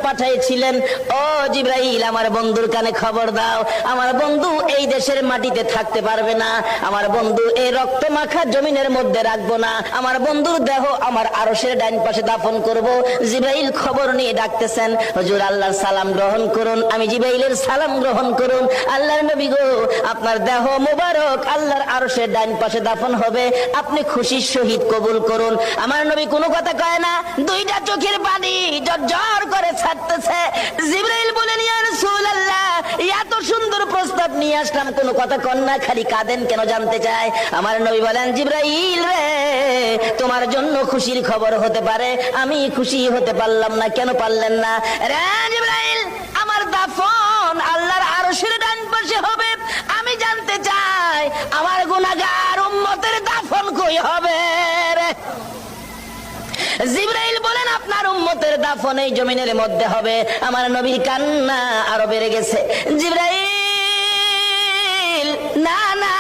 পাঠিয়েছিলেন, ও জিবরাইল আমার বন্ধুর কানে খবর দাও, আমার বন্ধু এই দেশের মাটিতে থাকতে পারবে না, আমার বন্ধু এই রক্ত মাখা জমিনের মধ্যে রাখবো না, আমার বন্ধুর দেহ আমার আরশের ডাইন পাশে দাফন করব। জিবরাইল খবর নিয়ে ডাকতেছেন, হুজুর আল্লাহর সালাম গ্রহণ করুন। আমি জিবরাইলের সালাম গ্রহণ করুন। আল্লাহর নবী গো, আপনার দেহ মুবারক আল্লাহর আরশের ডাইন পাশে দাফন হবে, আপনি খুশির সহিত কবুল করুন। আমার নবী কোনো কথা কয় না, দুইটা চোখের পানি ঝরঝর করে ছাড়তেছে। জিবরাইল বলেন, ইয়া রাসূলুল্লাহ, এত সুন্দর প্রস্তাব নিয়ে আসলাম, কোনো কথা কন না, খালি কাঁদেন কেন জানতে চাই। আমার নবী বলেন, জিবরাইল রে, তোমার জন্য খুশির খবর হতে পারে, আমি খুশি হতে পারলাম না। কেন পারলেন না? রে জিবরাইল, আমার দাফন আল্লাহর আরশের ডান পাশে হবে, আমি জানতে চাই আমার গুনাহগার উম্মতের দাফন কই হবে রে? জিবরাইল বলেন, আপনার উম্মতের দাফন এই জমিনের মধ্যে হবে। আমার নবীর কান্না আরো বেড়ে গেছে। জিবরাইল, না না,